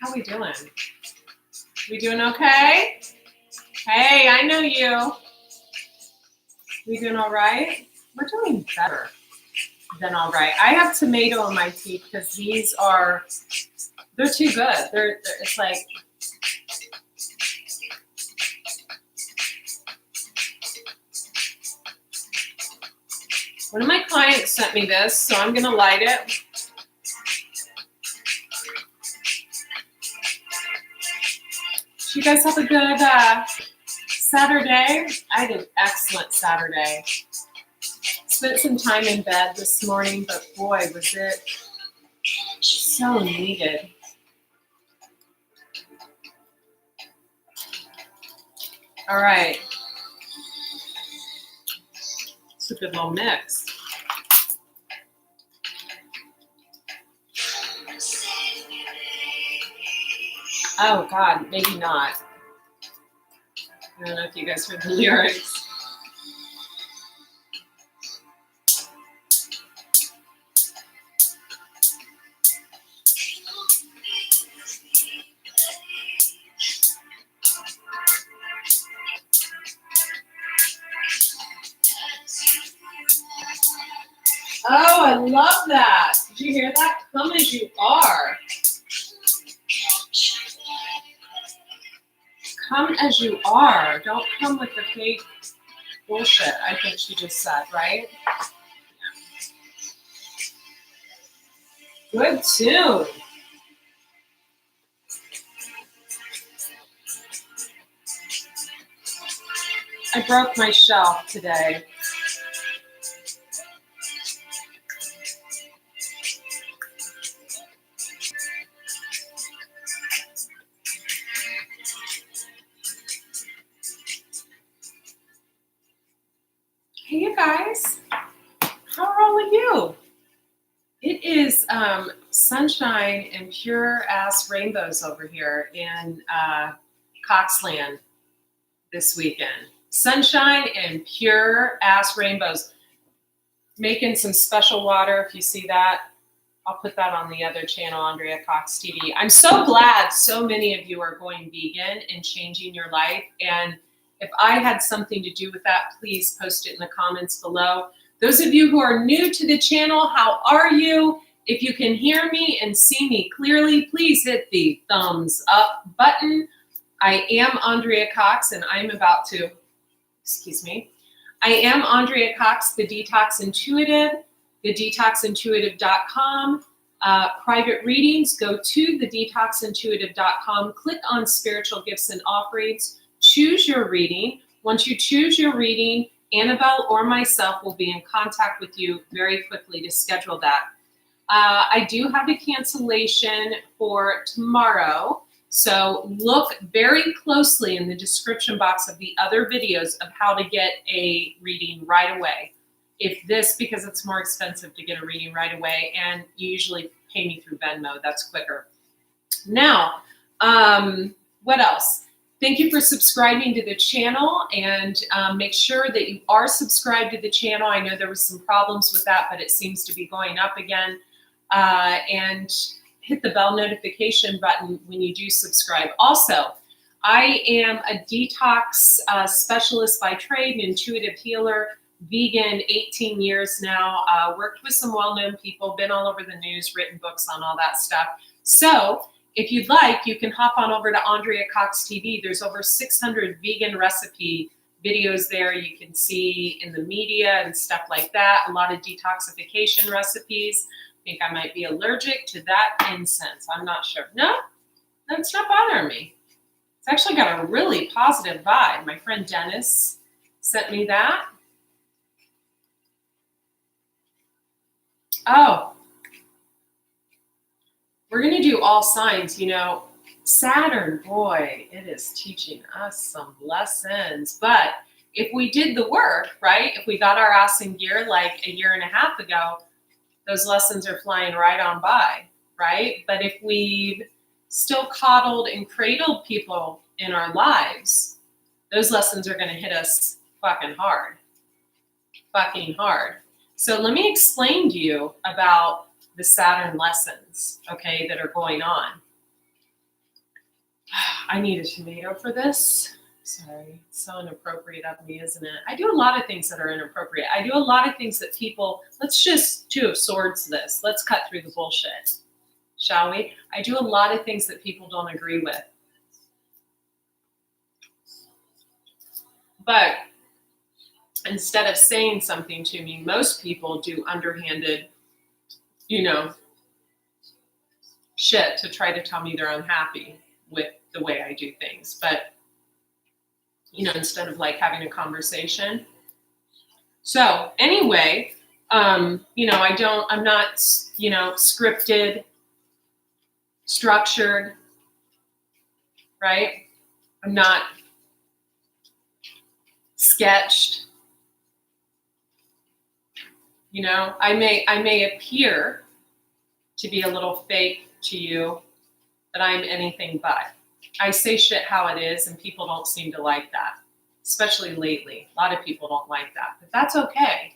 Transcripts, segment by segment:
How we doing? We doing okay? Hey, I know you. We doing all right? We're doing better than all right. I have tomato in my teeth because they're too good. It's like, one of my clients sent me this, so I'm gonna light it. You guys have a good Saturday. I had an excellent Saturday. Spent some time in bed this morning, but boy, was it so needed. All right. It's a good little mix. Oh, God, maybe not. I don't know if you guys heard the lyrics. Oh, I love that. Did you hear that? Come as you are. Come as you are. Don't come with the fake bullshit, I think she just said, right? Good tune. I broke my shelf today. Hey, you guys. How are all of you? It is sunshine and pure-ass rainbows over here in Coxland this weekend. Sunshine and pure-ass rainbows. Making some special water, if you see that. I'll put that on the other channel, Andrea Cox TV. I'm so glad so many of you are going vegan and changing your life. And if I had something to do with that, please post it in the comments below. Those of you who are new to the channel, how are you? If you can hear me and see me clearly, please hit the thumbs up button. I am Andrea Cox, and I'm about to, I am Andrea Cox, the Detox Intuitive, thedetoxintuitive.com. Private readings, go to thedetoxintuitive.com, click on Spiritual Gifts and Offerings, choose your reading. Once you choose your reading, Annabelle or myself will be in contact with you very quickly to schedule that. I do have a cancellation for tomorrow, so look very closely in the description box of the other videos of how to get a reading right away. Because it's more expensive to get a reading right away, and you usually pay me through Venmo, that's quicker. Now, what else? Thank you for subscribing to the channel, and make sure that you are subscribed to the channel. I know there was some problems with that, but it seems to be going up again. And hit the bell notification button when you do subscribe. Also, I am a detox specialist by trade, an intuitive healer, vegan, 18 years now, worked with some well-known people, been all over the news, written books on all that stuff. So if you'd like, you can hop on over to Andrea Cox TV. There's over 600 vegan recipe videos there you can see in the media and stuff like that. A lot of detoxification recipes. I think I might be allergic to that incense. I'm not sure. No, that's not bothering me. It's actually got a really positive vibe. My friend Dennis sent me that. Oh, we're going to do all signs. You know, Saturn, boy, it is teaching us some lessons. But if we did the work, right, if we got our ass in gear like a year and a half ago, those lessons are flying right on by, right? But if we've still coddled and cradled people in our lives, those lessons are going to hit us fucking hard. So let me explain to you about the Saturn lessons, okay, that are going on. I need a tomato for this. Sorry, it's so inappropriate of me, isn't it? I do a lot of things that are inappropriate. I do a lot of things that people, let's just Two of Swords this. Let's cut through the bullshit, shall we? I do a lot of things that people don't agree with. But instead of saying something to me, most people do underhanded, shit to try to tell me they're unhappy with the way I do things. But, instead of like having a conversation. So anyway, I'm not, scripted, structured, right? I'm not sketched. I may appear to be a little fake to you, but I'm anything but. I say shit how it is, and people don't seem to like that, especially lately. A lot of people don't like that, but that's okay.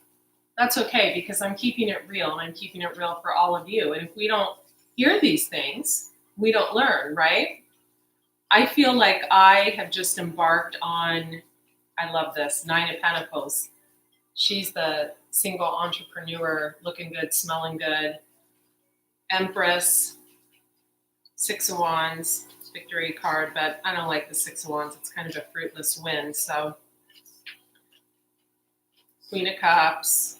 That's okay, because I'm keeping it real, and I'm keeping it real for all of you. And if we don't hear these things, we don't learn, right? I feel like I have just embarked on, I love this, 9 of Pentacles. She's the single entrepreneur, looking good, smelling good. Empress, 6 of Wands, victory card, but I don't like the 6 of Wands. It's kind of a fruitless win. So Queen of Cups,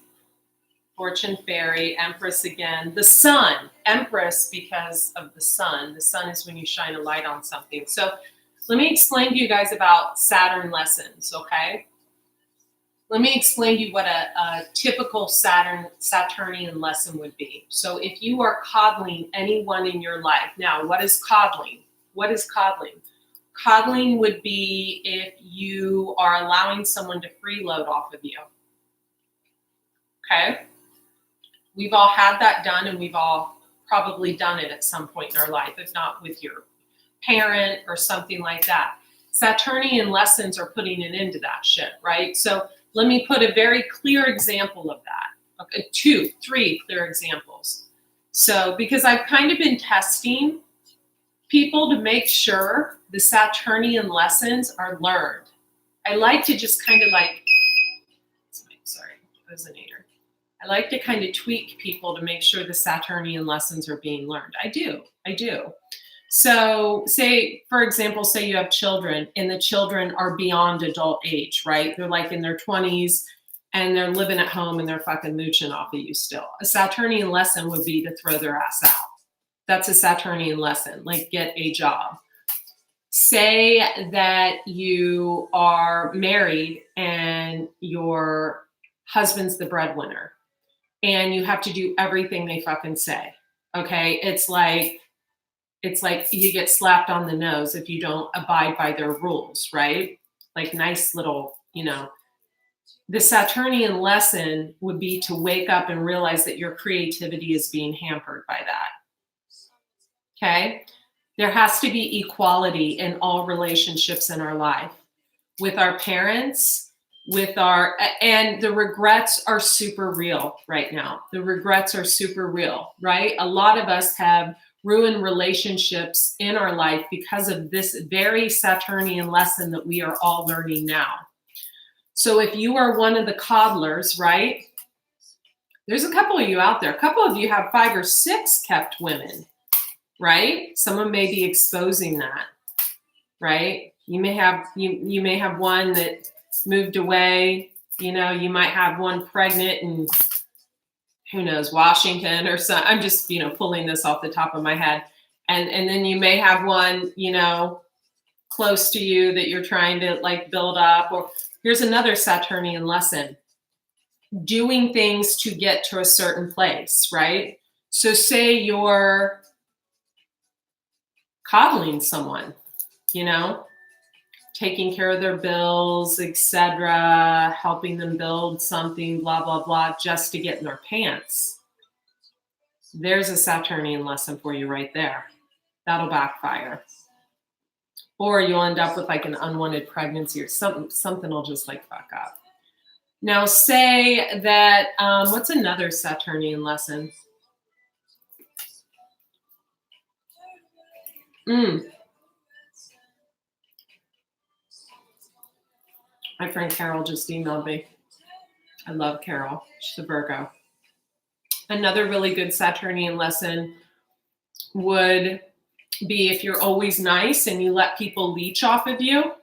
Fortune Fairy, Empress again, the Sun, Empress because of the Sun. The Sun is when you shine a light on something. So let me explain to you guys about Saturn lessons, okay? Let me explain to you what a typical Saturnian lesson would be. So if you are coddling anyone in your life, now what is coddling? What is coddling? Coddling would be if you are allowing someone to freeload off of you. Okay? We've all had that done, and we've all probably done it at some point in our life, if not with your parent or something like that. Saturnian lessons are putting an end to that shit, right? So let me put a very clear example of that. Okay, 2, 3 clear examples. So because I've kind of been testing people to make sure the Saturnian lessons are learned. I like to just kind of like, sorry, resonator. I like to kind of tweak people to make sure the Saturnian lessons are being learned. I do. So say, for example, say you have children and the children are beyond adult age, right? They're like in their 20s and they're living at home and they're fucking mooching off of you still. A Saturnian lesson would be to throw their ass out. That's a Saturnian lesson, like get a job. Say that you are married and your husband's the breadwinner and you have to do everything they fucking say, okay? It's like you get slapped on the nose if you don't abide by their rules, right? Like nice little, The Saturnian lesson would be to wake up and realize that your creativity is being hampered by that. Okay? There has to be equality in all relationships in our life. With our parents, and the regrets are super real right now. The regrets are super real, right? A lot of us have ruined relationships in our life because of this very Saturnian lesson that we are all learning now. So if you are one of the coddlers, right? There's a couple of you out there. A couple of you have 5 or 6 kept women, right? Someone may be exposing that, right? You may have one that moved away. You might have one pregnant and who knows, Washington or some. I'm just, pulling this off the top of my head. And then you may have one, close to you that you're trying to like build up. Or here's another Saturnian lesson. Doing things to get to a certain place, right? So say you're coddling someone, taking care of their bills, etc., helping them build something, blah, blah, blah, just to get in their pants. There's a Saturnian lesson for you right there. That'll backfire. Or you'll end up with like an unwanted pregnancy or something will just like fuck up. Now say that, what's another Saturnian lesson? My friend Carol just emailed me. I love Carol. She's a Virgo. Another really good Saturnian lesson would be if you're always nice and you let people leech off of you,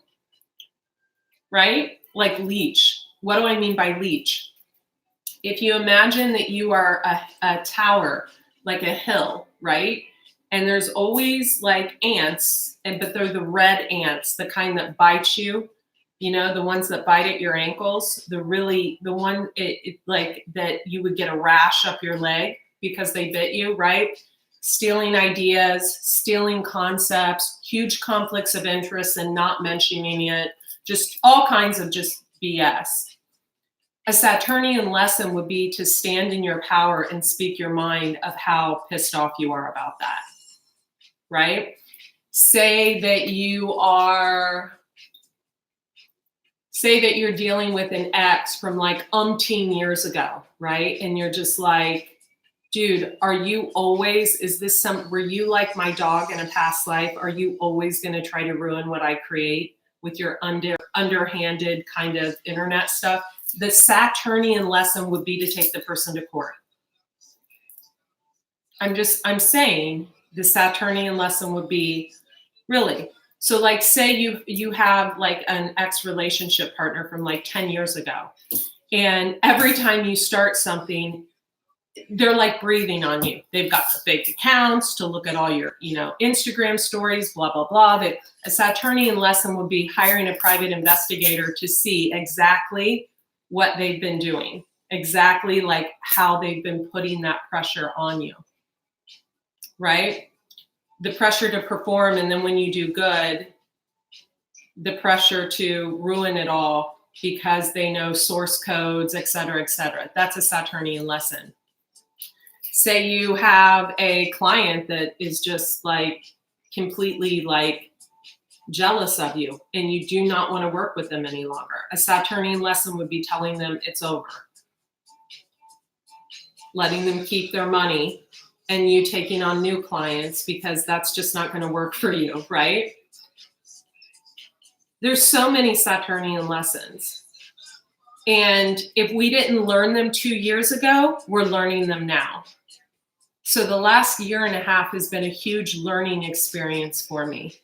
right? Like leech. What do I mean by leech? If you imagine that you are a tower, like a hill, right? And there's always like ants, but they're the red ants, the kind that bite you, you know, the ones that bite at your ankles, the one like that you would get a rash up your leg because they bit you, right? Stealing ideas, stealing concepts, huge conflicts of interest and not mentioning it, just all kinds of just BS. A Saturnian lesson would be to stand in your power and speak your mind of how pissed off you are about that, right? Say that you're dealing with an ex from like umpteen years ago, right? And you're just like, dude, were you like my dog in a past life? Are you always going to try to ruin what I create with your underhanded kind of internet stuff? The Saturnian lesson would be to take the person to court. I'm saying the Saturnian lesson would be really. So like say you have like an ex-relationship partner from like 10 years ago. And every time you start something, they're like breathing on you. They've got the fake accounts to look at all your, Instagram stories, blah, blah, blah. That a Saturnian lesson would be hiring a private investigator to see exactly what they've been doing, exactly like how they've been putting that pressure on you, right? The pressure to perform, and then when you do good, the pressure to ruin it all because they know source codes, et cetera, et cetera. That's a Saturnian lesson. Say you have a client that is just like completely like jealous of you and you do not want to work with them any longer. A Saturnian lesson would be telling them it's over. Letting them keep their money and you taking on new clients because that's just not going to work for you, right? There's so many Saturnian lessons. And if we didn't learn them 2 years ago, we're learning them now. So the last year and a half has been a huge learning experience for me.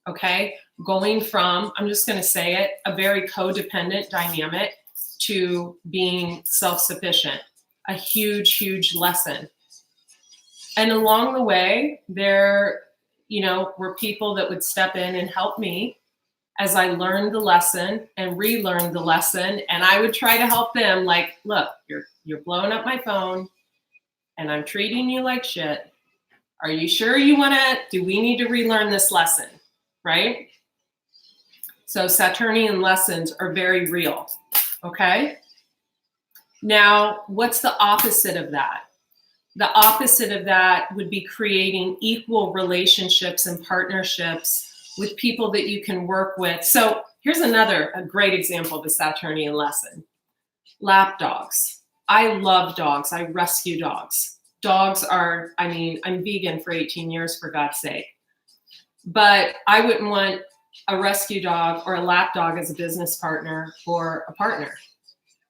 Okay? Going from, I'm just going to say it, a very codependent dynamic to being self-sufficient. A huge, huge lesson. And along the way, there, were people that would step in and help me as I learned the lesson and relearned the lesson. And I would try to help them like, look, you're blowing up my phone and I'm treating you like shit. Are you sure do we need to relearn this lesson, right? So Saturnian lessons are very real, okay? Now, what's the opposite of that? The opposite of that would be creating equal relationships and partnerships with people that you can work with. So here's a great example of a Saturnian lesson. Lap dogs. I love dogs. I rescue dogs. Dogs are, I'm vegan for 18 years, for God's sake. But I wouldn't want a rescue dog or a lap dog as a business partner or a partner.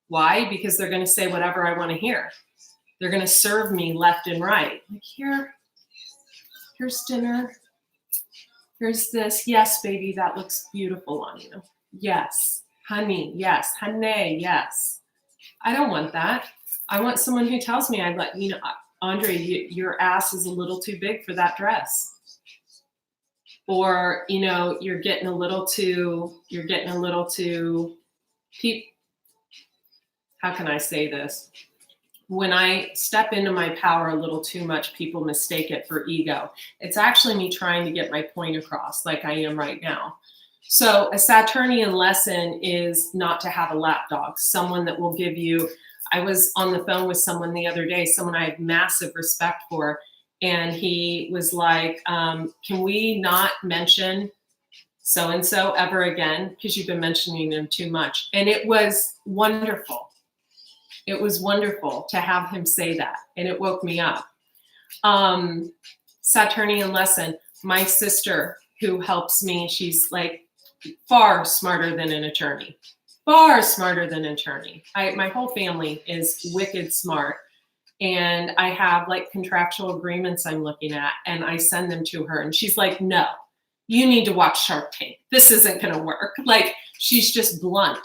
Why? Because they're going to say whatever I want to hear. They're going to serve me left and right. Like, here's dinner. Here's this. Yes, baby, that looks beautiful on you. Yes. Honey, yes. Honey, yes. I don't want that. I want someone who tells me, Andre, your ass is a little too big for that dress. Or, you're getting a little too how can I say this? When I step into my power a little too much, people mistake it for ego. It's actually me trying to get my point across like I am right now. So a Saturnian lesson is not to have a lap dog, someone that will give you, I was on the phone with someone the other day, someone I have massive respect for, and he was like, can we not mention so-and-so ever again? Because you've been mentioning them too much. And it was wonderful. It was wonderful to have him say that, and it woke me up. Saturnian lesson, my sister who helps me, she's like far smarter than an attorney. far smarter than an attorney. My whole family is wicked smart. And I have like contractual agreements I'm looking at, and I send them to her, and she's like, no, you need to watch Shark Tank. This isn't going to work. Like, she's just blunt,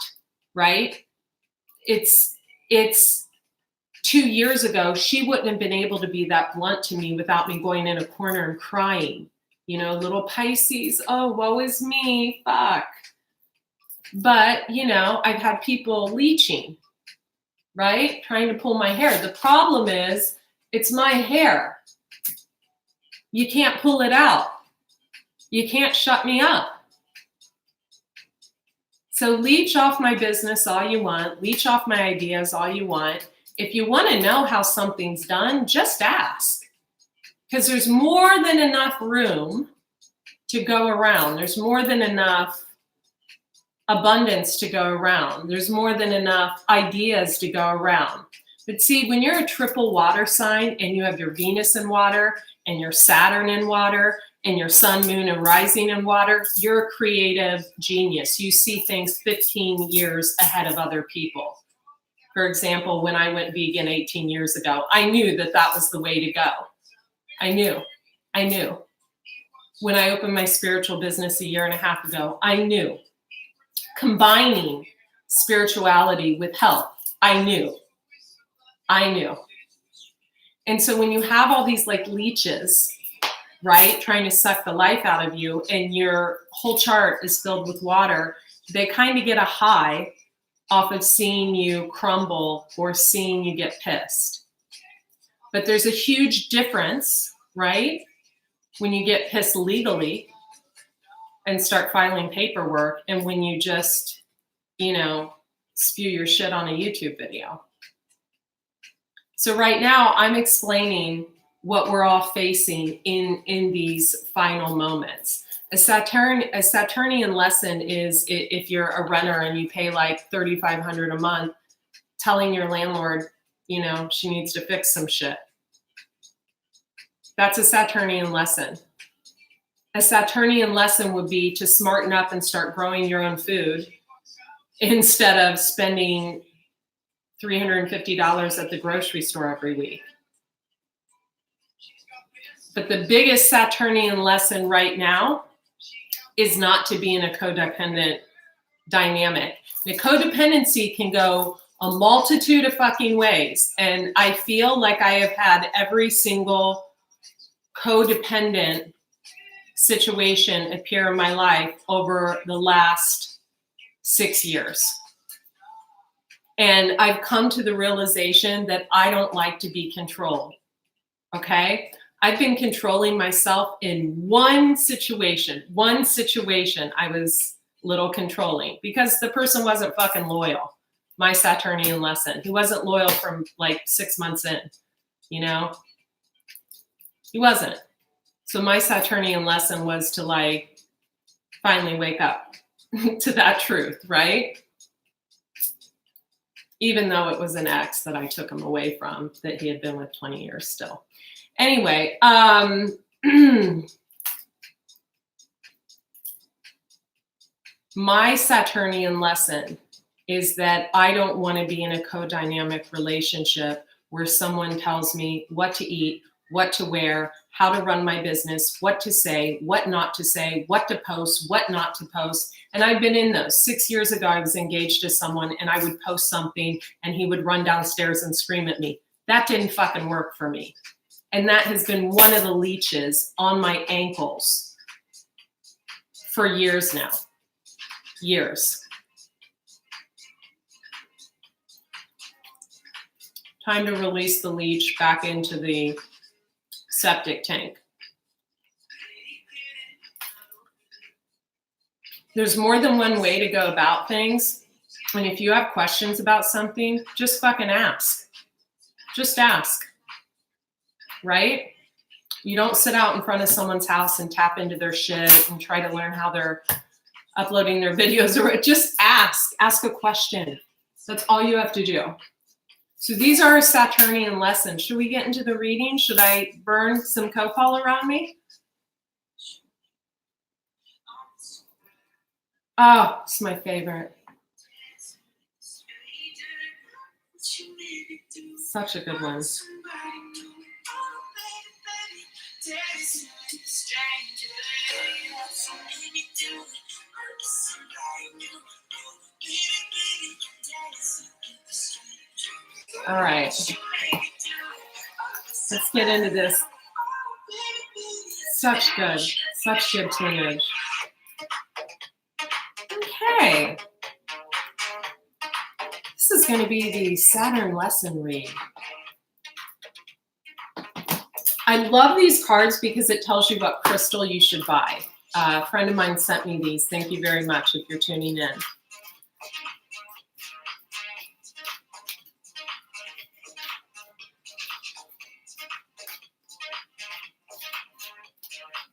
right? It's 2 years ago, she wouldn't have been able to be that blunt to me without me going in a corner and crying. You know, little Pisces, oh, woe is me, fuck. But, you know, I've had people leeching, right? Trying to pull my hair. The problem is, it's my hair. You can't pull it out. You can't shut me up. So leech off my business all you want. Leech off my ideas all you want. If you want to know how something's done, just ask. Because there's more than enough room to go around. There's more than enough abundance to go around. There's more than enough ideas to go around. But see, when you're a triple water sign and you have your Venus in water and your Saturn in water and your sun, moon, and rising in water, you're a creative genius. You see things 15 years ahead of other people. For example, when I went vegan 18 years ago, I knew that that was the way to go. I knew. When I opened my spiritual business a year and a half ago, I knew. Combining spirituality with health, I knew. And so when you have all these like leeches, right, trying to suck the life out of you, and your whole chart is filled with water, they kind of get a high off of seeing you crumble or seeing you get pissed. But there's a huge difference, right, when you get pissed legally and start filing paperwork, and when you just, you know, spew your shit on a YouTube video. So right now I'm explaining what we're all facing in these final moments. A Saturnian lesson is, if you're a renter and you pay like $3,500 a month, telling your landlord, you know, she needs to fix some shit. That's a Saturnian lesson. A Saturnian lesson would be to smarten up and start growing your own food instead of spending $350 at the grocery store every week. But the biggest Saturnian lesson right now is not to be in a codependent dynamic. The codependency can go a multitude of fucking ways. And I feel like I have had every single codependent situation appear in my life over the last 6 years. And I've come to the realization that I don't like to be controlled, okay? I've been controlling myself in one situation I was a little controlling because the person wasn't fucking loyal. My Saturnian lesson. He wasn't loyal from like 6 months in, you know? He wasn't. So my Saturnian lesson was to like finally wake up to that truth, right? Even though it was an ex that I took him away from that he had been with 20 years still. Anyway, my Saturnian lesson is that I don't want to be in a co-dynamic relationship where someone tells me what to eat, what to wear, how to run my business, what to say, what not to say, what to post, what not to post. And I've been in those. 6 years ago, I was engaged to someone and I would post something and he would run downstairs and scream at me. That didn't fucking work for me. And that has been one of the leeches on my ankles for years now. Years. Time to release the leech back into the septic tank. There's more than one way to go about things. And if you have questions about something, just fucking ask. Just ask. Right? You don't sit out in front of someone's house and tap into their shit and try to learn how they're uploading their videos, or just ask a question. That's all you have to do. So these are Saturnian lessons. Should we get into the reading? Should I burn some copal around me? Oh, it's my favorite. Such a good one. All right. Let's get into this. Such good tunage. Okay. This is going to be the Saturn lesson read. I love these cards because it tells you what crystal you should buy. A friend of mine sent me these. Thank you very much if you're tuning in.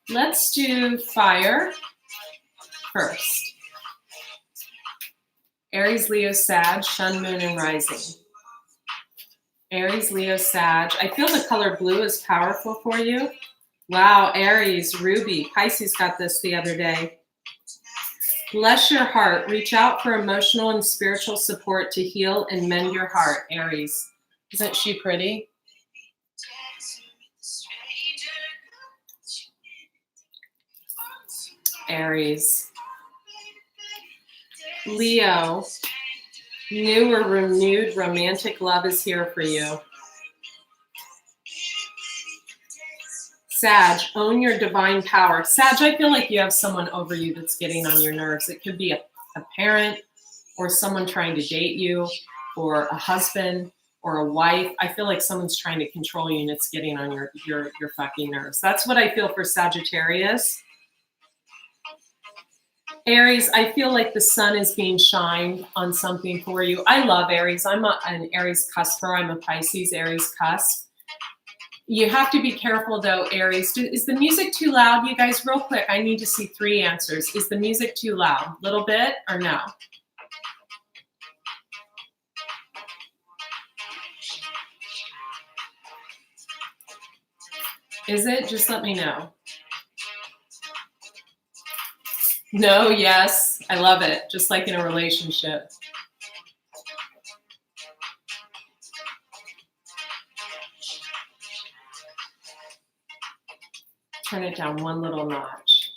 Let's do fire first. Aries, Leo, Sag, Sun, Moon, and Rising. Aries, Leo, Sag. I feel the color blue is powerful for you. Wow, Aries, Ruby. Pisces got this the other day. Bless your heart. Reach out for emotional and spiritual support to heal and mend your heart, Aries. Isn't she pretty? Aries. Leo, new or renewed romantic love is here for you. Sag, own your divine power. Sag, I feel like you have someone over you that's getting on your nerves. It could be a parent or someone trying to date you or a husband or a wife. I feel like someone's trying to control you and it's getting on your fucking nerves. That's what I feel for Sagittarius. Aries, I feel like the sun is being shined on something for you. I love Aries. I'm an Aries cusper. I'm a Pisces Aries cusp. You have to be careful though, Aries. Is the music too loud? You guys, real quick, I need to see 3 answers. Is the music too loud? Little bit or no? Is it? Just let me know. No, yes, I love it. Just like in a relationship. Turn it down one little notch.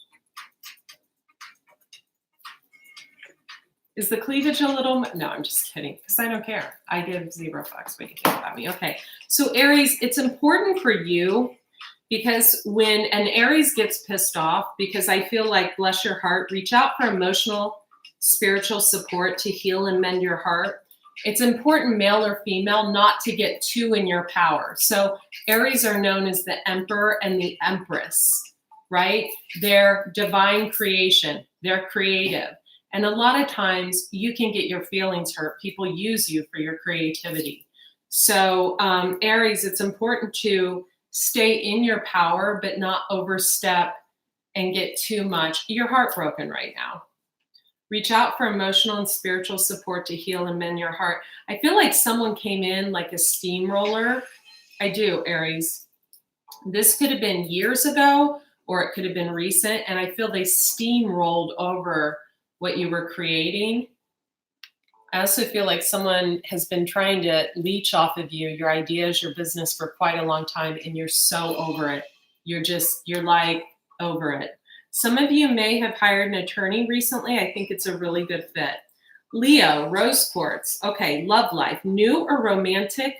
Is the cleavage a little? No, I'm just kidding because I don't care. I give 0 fucks what you think about me. Okay, so Aries, it's important for you because when an Aries gets pissed off, because I feel like, bless your heart, reach out for emotional, spiritual support to heal and mend your heart. It's important, male or female, not to get too in your power. So Aries are known as the Emperor and the Empress, right? They're divine creation. They're creative. And a lot of times you can get your feelings hurt. People use you for your creativity. So Aries, it's important to stay in your power, but not overstep and get too much. You're heartbroken right now. Reach out for emotional and spiritual support to heal and mend your heart. I feel like someone came in like a steamroller. I do, Aries. This could have been years ago, or it could have been recent. And I feel they steamrolled over what you were creating. I also feel like someone has been trying to leech off of you, your ideas, your business for quite a long time, and you're so over it. You're like over it. Some of you may have hired an attorney recently. I think it's a really good fit. Leo, rose quartz. Okay, love life. New or romantic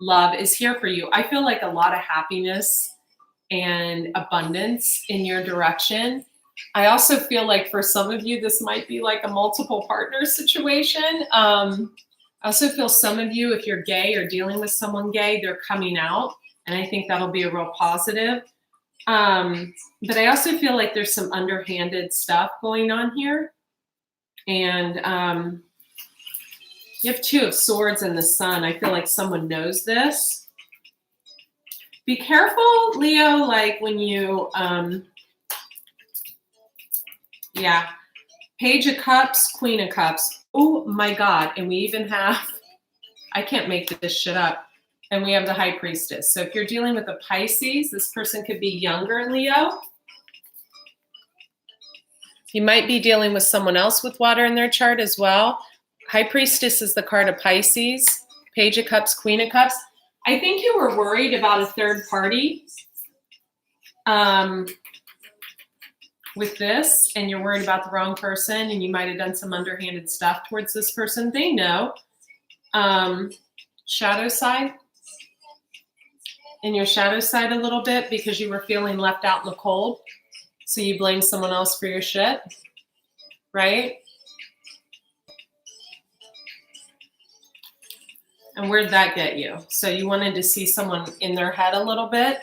love is here for you. I feel like a lot of happiness and abundance in your direction. I also feel like for some of you, this might be like a multiple partner situation. I also feel some of you, if you're gay or dealing with someone gay, they're coming out. And I think that'll be a real positive. But I also feel like there's some underhanded stuff going on here. And you have 2 of swords and the sun. I feel like someone knows this. Be careful, Leo, like when you... yeah, Page of Cups, Queen of Cups. Oh my God. And we even have, I can't make this shit up. And we have the High Priestess. So if you're dealing with a Pisces, this person could be younger, Leo. You might be dealing with someone else with water in their chart as well. High Priestess is the card of Pisces. Page of Cups, Queen of Cups. I think you were worried about a third party with this, and you're worried about the wrong person, and you might have done some underhanded stuff towards this person. They know. Shadow side. In your shadow side a little bit because you were feeling left out in the cold. So you blame someone else for your shit, right? And where'd that get you? So you wanted to see someone in their head a little bit.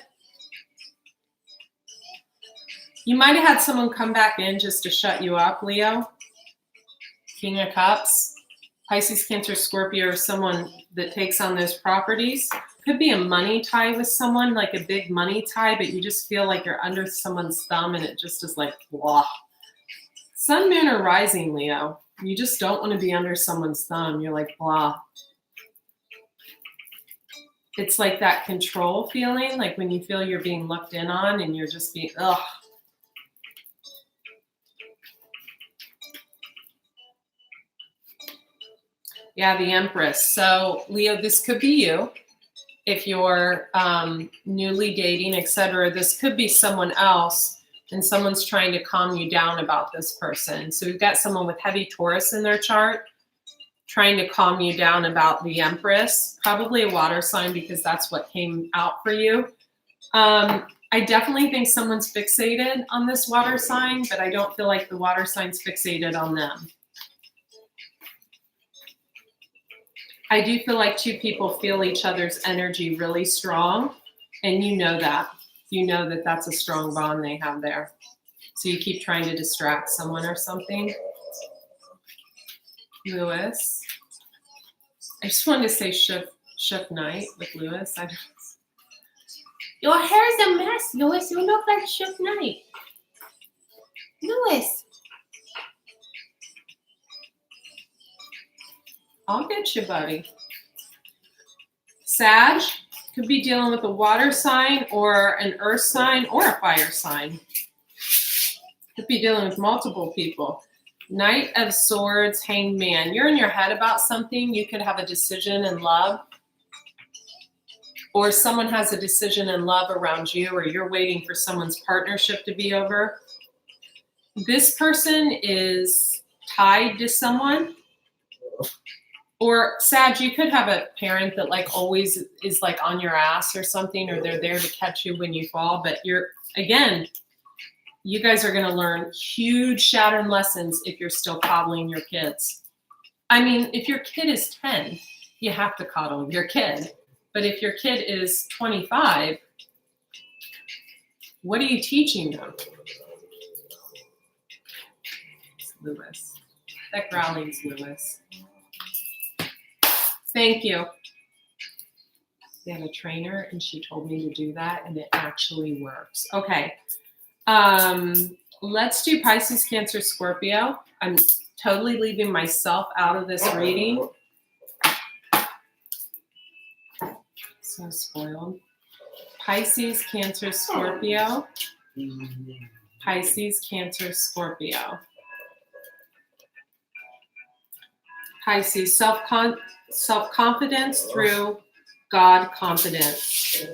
You might have had someone come back in just to shut you up, Leo. King of Cups. Pisces, Cancer, Scorpio, or someone that takes on those properties. Could be a money tie with someone, like a big money tie, but you just feel like you're under someone's thumb and it just is like, blah. Sun, Moon, or Rising, Leo. You just don't want to be under someone's thumb. You're like, blah. It's like that control feeling, like when you feel you're being looked in on and you're just being, ugh. Yeah, the Empress. So, Leo, this could be you. If you're newly dating, etc., this could be someone else, and someone's trying to calm you down about this person. So we've got someone with heavy Taurus in their chart trying to calm you down about the Empress, probably a water sign because that's what came out for you. I definitely think someone's fixated on this water sign, but I don't feel like the water sign's fixated on them. I do feel like two people feel each other's energy really strong, and you know that. You know that that's a strong bond they have there. So you keep trying to distract someone or something. Lewis. I just wanted to say shook Knight with Lewis. Your hair's a mess, Lewis. You look like Shook Knight. Lewis. I'll get you, buddy. Sag could be dealing with a water sign or an earth sign or a fire sign. Could be dealing with multiple people. Knight of Swords, Hanged Man. You're in your head about something. You could have a decision in love. Or someone has a decision in love around you, or you're waiting for someone's partnership to be over. This person is tied to someone. Or Sag, you could have a parent that like always is like on your ass or something, or they're there to catch you when you fall. But again, you guys are going to learn huge Saturn lessons if you're still coddling your kids. I mean, if your kid is 10, you have to coddle your kid. But if your kid is 25, what are you teaching them? It's Lewis. That growling's Lewis. Thank you. They have a trainer and she told me to do that and it actually works. Okay. Let's do Pisces, Cancer, Scorpio. I'm totally leaving myself out of this reading. So spoiled. Pisces, Cancer, Scorpio. Pisces, Cancer, Scorpio. Pisces, self-confidence through God confidence.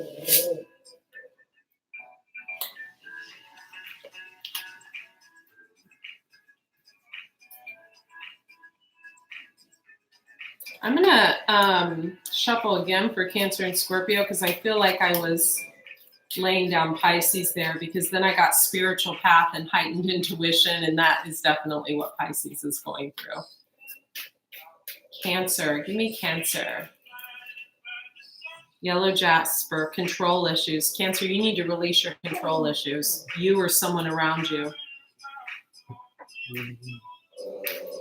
I'm going to shuffle again for Cancer and Scorpio because I feel like I was laying down Pisces there because then I got spiritual path and heightened intuition, and that is definitely what Pisces is going through. Cancer, give me Cancer. Yellow Jasper, control issues. Cancer, you need to release your control issues. You or someone around you.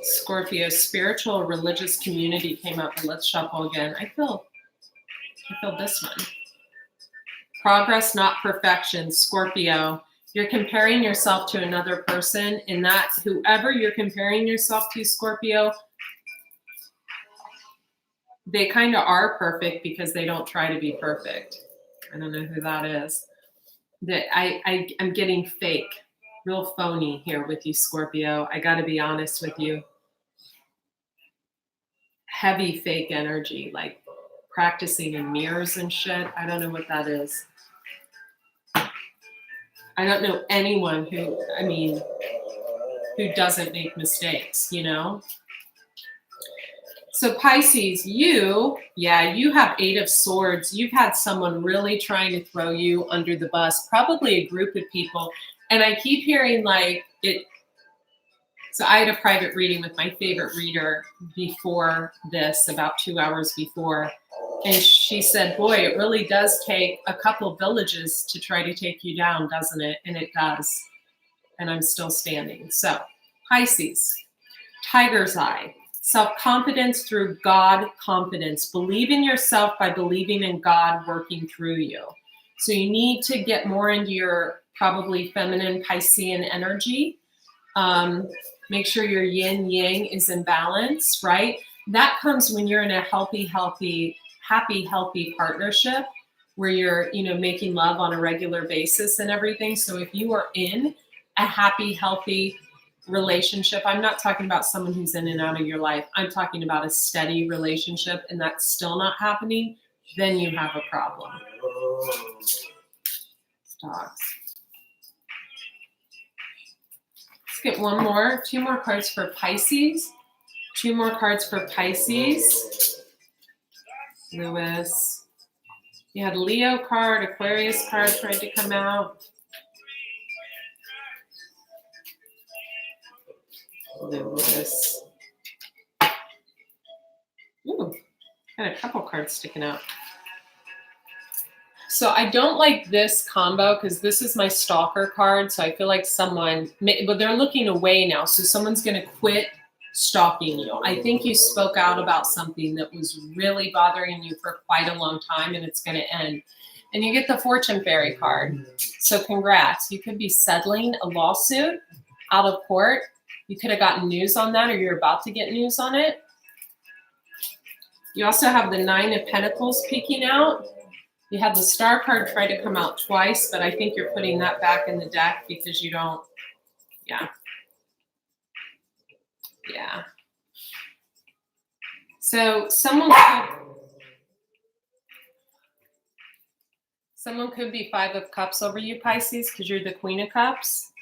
Scorpio, spiritual or religious community came up. Let's shuffle again. I feel this one. Progress, not perfection. Scorpio, you're comparing yourself to another person, and that whoever you're comparing yourself to, Scorpio, they kind of are perfect because they don't try to be perfect. I don't know who that is. That I'm getting fake, real phony here with you, Scorpio. I got to be honest with you. Heavy fake energy, like practicing in mirrors and shit. I don't know what that is. I don't know anyone who doesn't make mistakes, you know? So Pisces, you have 8 of Swords. You've had someone really trying to throw you under the bus, probably a group of people. And I keep hearing like it. So I had a private reading with my favorite reader before this, about 2 hours before. And she said, boy, it really does take a couple villages to try to take you down, doesn't it? And it does. And I'm still standing. So Pisces, tiger's eye, self-confidence through God confidence. Believe in yourself by believing in God working through you. So you need to get more into your probably feminine Piscean energy. Make sure your yin yang is in balance, right? That comes when you're in a happy, healthy partnership where you're, making love on a regular basis and everything. So if you are in a happy, healthy relationship, I'm not talking about someone who's in and out of your life. I'm talking about a steady relationship and that's still not happening, then you have a problem. Stocks. Let's get 2 more cards for Pisces. 2 more cards for Pisces. Lewis. You had Leo card, Aquarius card tried to come out. Lewis. Ooh, got a couple cards sticking out. So I don't like this combo because this is my stalker card. So I feel like but they're looking away now. So someone's going to quit stalking you. I think you spoke out about something that was really bothering you for quite a long time and it's going to end. And you get the Fortune Fairy card. So congrats. You could be settling a lawsuit out of court. You could have gotten news on that or you're about to get news on it. You also have the 9 of Pentacles peeking out. You had the Star card try to come out twice, but I think you're putting that back in the deck because you don't, yeah. So someone could be 5 of Cups over you, Pisces, because you're the Queen of Cups.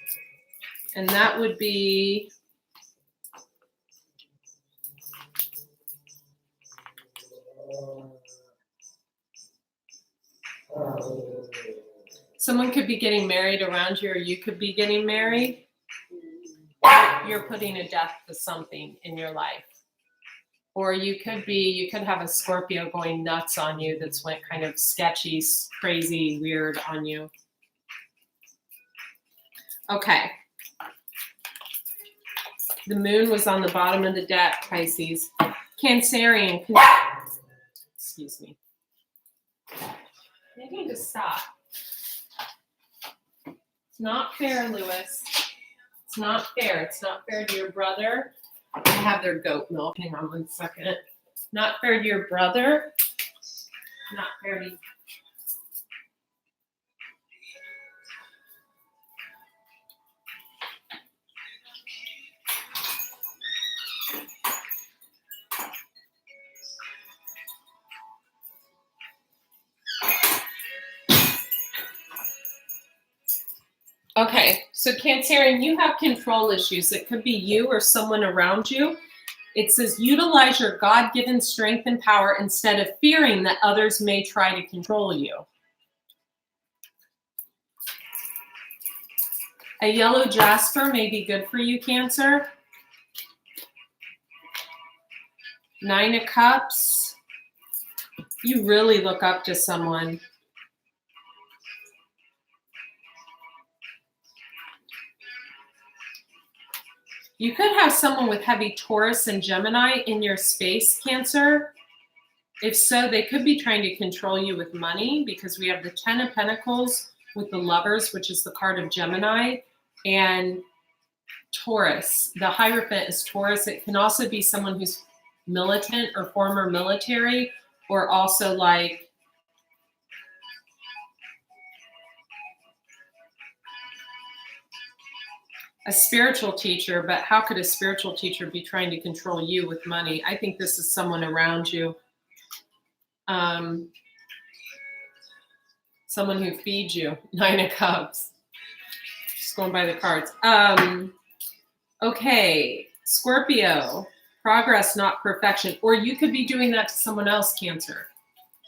And that would be someone could be getting married around you or you could be getting married. You're putting a death to something in your life. Or you could have a Scorpio going nuts on you that's went kind of sketchy, crazy, weird on you. Okay. The moon was on the bottom of the deck, Pisces. Cancerian. Excuse me. I need to stop. It's not fair, Lewis. It's not fair. It's not fair to your brother. I have their goat milk. Hang on 1 second. Not fair to your brother. Not fair to you. Okay, so Cancerian, you have control issues. It could be you or someone around you. It says utilize your God-given strength and power instead of fearing that others may try to control you. A yellow jasper may be good for you, Cancer. 9 of Cups. You really look up to someone. You could have someone with heavy Taurus and Gemini in your space, Cancer. If so, they could be trying to control you with money because we have the 10 of Pentacles with the Lovers, which is the card of Gemini, and Taurus. The Hierophant is Taurus. It can also be someone who's militant or former military, or also like a spiritual teacher. But how could a spiritual teacher be trying to control you with money? I think this is someone around you. Someone who feeds you. 9 of Cups. Just going by the cards. Okay, Scorpio. Progress, not perfection. Or you could be doing that to someone else, Cancer.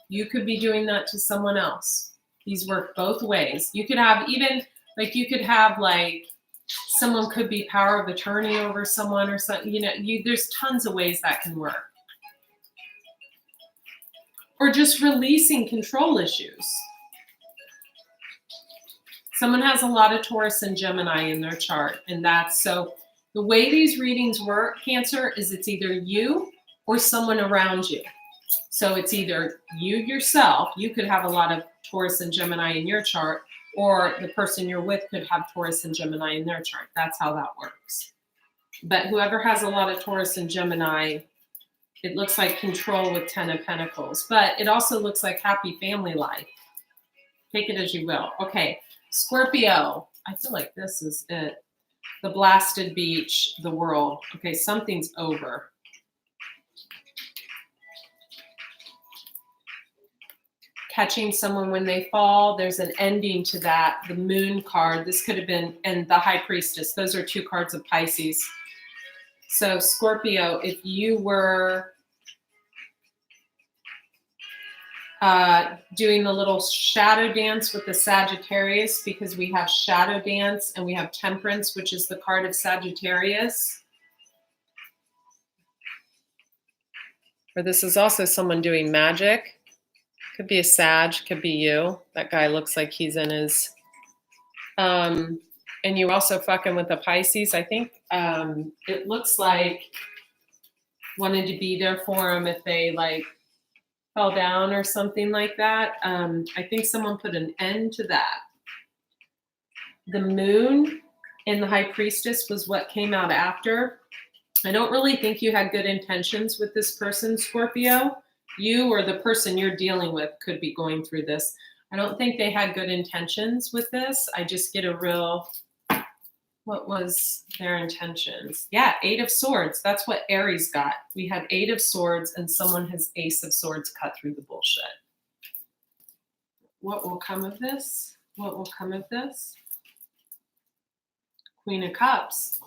You could be doing that to someone else. These work both ways. You could have someone could be power of attorney over someone or something. There's tons of ways that can work. Or just releasing control issues. Someone has a lot of Taurus and Gemini in their chart, and so the way these readings work, Cancer, is it's either you or someone around you. So it's either you yourself, you could have a lot of Taurus and Gemini in your chart, or the person you're with could have Taurus and Gemini in their chart. That's how that works. But whoever has a lot of Taurus and Gemini, it looks like control with 10 of Pentacles, but it also looks like happy family life. Take it as you will. Okay, Scorpio. I feel like this is it. The blasted beach, the world. Okay, something's over. Catching someone when they fall. There's an ending to that. The Moon card. This could have been, and the High Priestess. Those are 2 cards of Pisces. So Scorpio, if you were doing the little shadow dance with the Sagittarius, because we have shadow dance and we have Temperance, which is the card of Sagittarius. Or this is also someone doing magic. Could be a Sag, could be you. That guy looks like he's in his... and you're also fucking with the Pisces. I think it looks like wanted to be there for him if they fell down or something like that. I think someone put an end to that. The Moon and the High Priestess was what came out after. I don't really think you had good intentions with this person, Scorpio. You or the person you're dealing with could be going through this. I don't think they had good intentions with this. I just get a real, what was their intentions? Yeah, 8 of Swords. That's what Aries got. We had 8 of Swords and someone has Ace of Swords cut through the bullshit. What will come of this? What will come of this? Queen of Cups.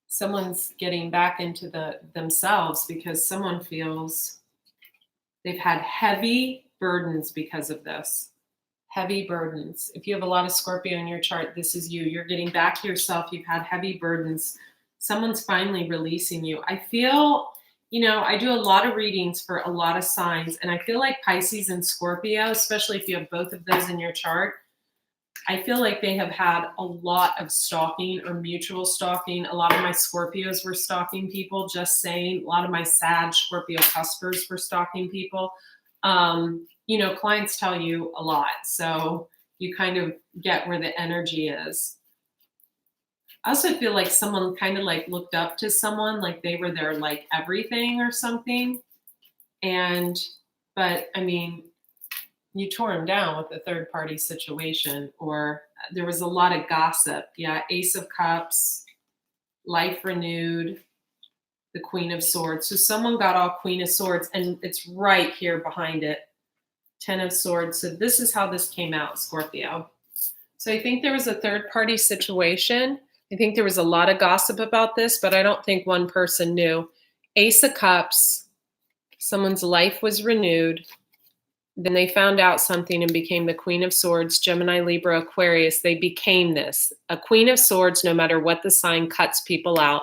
Someone's getting back into themselves because someone feels they've had heavy burdens because of this. Heavy burdens. If you have a lot of Scorpio in your chart, this is you. You're getting back to yourself. You've had heavy burdens. Someone's finally releasing you. I feel, I do a lot of readings for a lot of signs, and I feel like Pisces and Scorpio, especially if you have both of those in your chart, I feel like they have had a lot of stalking or mutual stalking. A lot of my Scorpios were stalking people, just saying. A lot of my Sag Scorpio cuspers were stalking people. Clients tell you a lot, so you kind of get where the energy is. I also feel like someone kind of looked up to someone, like they were their everything or something. But I mean, you tore him down with a third party situation, or there was a lot of gossip. Yeah, Ace of Cups, life renewed, the Queen of Swords. So someone got all Queen of Swords, and it's right here behind it. 10 of Swords. So this is how this came out, Scorpio. So I think there was a third party situation. I think there was a lot of gossip about this, but I don't think one person knew. Ace of Cups, someone's life was renewed. Then they found out something and became the Queen of Swords, Gemini, Libra, Aquarius. They became this. A Queen of Swords, no matter what the sign, cuts people out.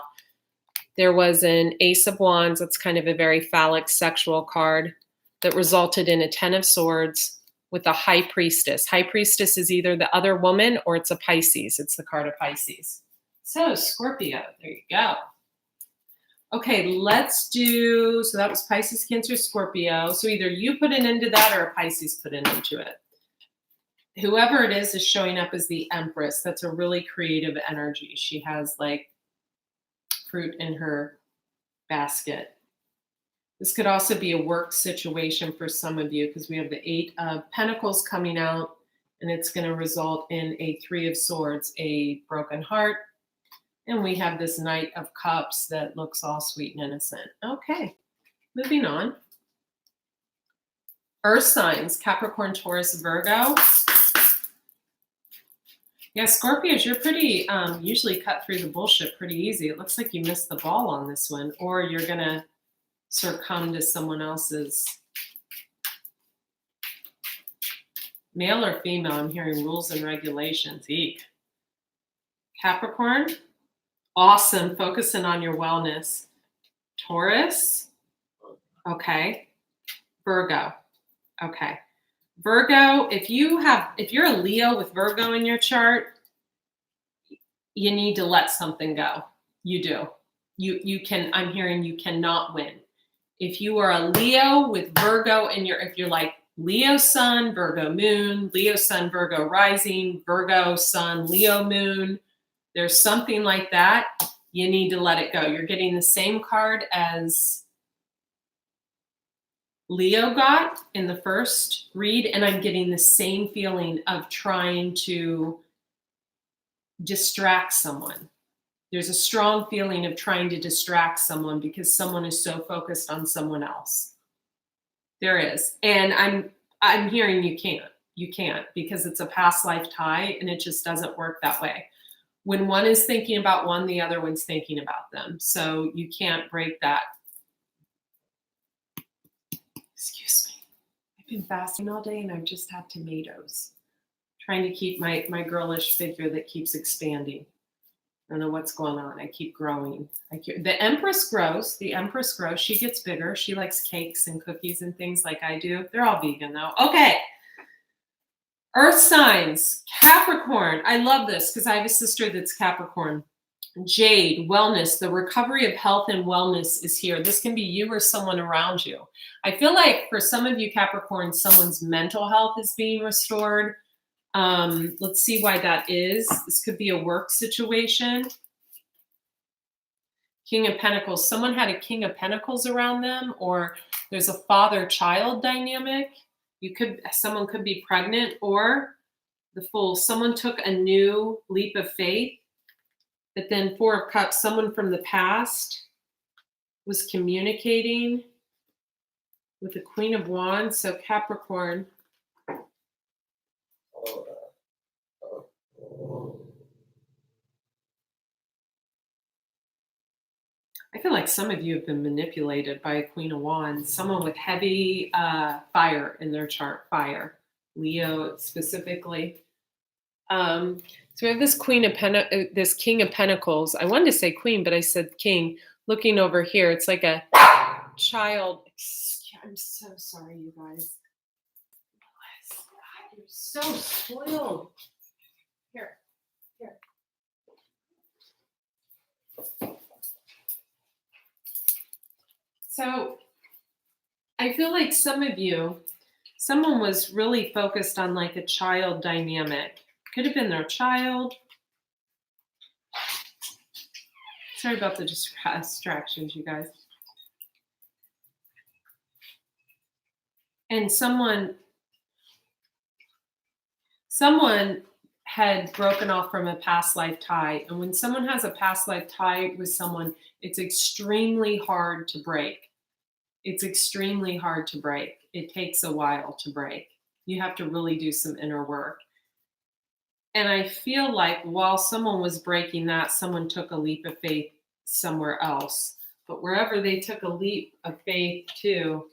There was an Ace of Wands. That's kind of a very phallic sexual card that resulted in a 10 of Swords with a High Priestess. High Priestess is either the other woman or it's a Pisces. It's the card of Pisces. So Scorpio, there you go. Okay, let's do, so that was Pisces, Cancer, Scorpio. So either you put an end to that or a Pisces put an end to it. Whoever it is showing up as the Empress. That's a really creative energy. She has fruit in her basket. This could also be a work situation for some of you because we have the 8 of Pentacles coming out, and it's going to result in a 3 of Swords, a broken heart. And we have this Knight of Cups that looks all sweet and innocent. Okay, moving on. Earth signs, Capricorn, Taurus, Virgo. Yeah, Scorpios, you're pretty, usually cut through the bullshit pretty easy. It looks like you missed the ball on this one, or you're going to succumb to someone else's. Male or female, I'm hearing rules and regulations. Eek. Capricorn, awesome, focusing on your wellness. Taurus, okay. Virgo, okay. Virgo, if you're a Leo with Virgo in your chart, you need to let something go. You do. You can, I'm hearing you cannot win. If you are a Leo with Virgo in your, if you're like Leo sun, Virgo moon, Leo sun, Virgo rising, Virgo sun, Leo moon, there's something like that, you need to let it go. You're getting the same card as Leo got in the first read, and I'm getting the same feeling of trying to distract someone. There's a strong feeling of trying to distract someone because someone is so focused on someone else. There is. And I'm hearing you can't because it's a past life tie and it just doesn't work that way. When one is thinking about one, the other one's thinking about them. So you can't break that. Excuse me. I've been fasting all day and I've just had tomatoes. Trying to keep my girlish figure that keeps expanding. I don't know what's going on. I keep growing. The Empress grows. The Empress grows. She gets bigger. She likes cakes and cookies and things like I do. They're all vegan though. Okay. Earth signs. Capricorn. I love this because I have a sister that's Capricorn. Jade, wellness. The recovery of health and wellness is here. This can be you or someone around you. I feel like for some of you Capricorn, someone's mental health is being restored. Let's see why that is. This could be a work situation. King of Pentacles. Someone had a King of Pentacles around them, or there's a father-child dynamic. Someone could be pregnant, or the Fool. Someone took a new leap of faith, but then Four of Cups. Someone from the past was communicating with the Queen of Wands. So Capricorn. I feel like some of you have been manipulated by a Queen of Wands, someone with heavy fire in their chart, fire, Leo specifically. So we have this this King of Pentacles. I wanted to say Queen, but I said King. Looking over here, it's like a child. I'm so sorry, you guys. God, you're so spoiled. Here. So I feel like some of you, someone was really focused on like a child dynamic. Could have been their child. Sorry about the distractions, you guys. And someone had broken off from a past life tie. And when someone has a past life tie with someone, it's extremely hard to break. It's extremely hard to break. It takes a while to break. You have to really do some inner work. And I feel like while someone was breaking that, someone took a leap of faith somewhere else. But wherever they took a leap of faith to,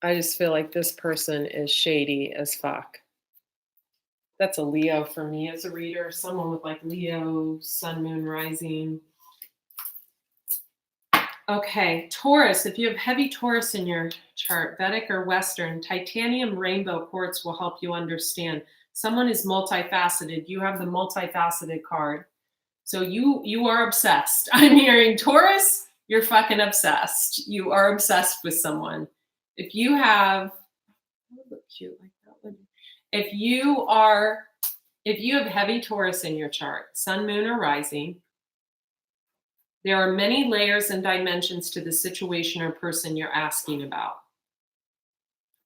I just feel like this person is shady as fuck. That's a Leo for me as a reader. Someone with like Leo, Sun, Moon, Rising. Okay, Taurus. If you have heavy Taurus in your chart, Vedic or Western, titanium rainbow quartz will help you understand. Someone is multifaceted. You have the multifaceted card. So you are obsessed. I'm hearing Taurus, you're fucking obsessed. You are obsessed with someone. If you have, look cute like that one. If you have heavy Taurus in your chart, Sun, Moon, or Rising, there are many layers and dimensions to the situation or person you're asking about.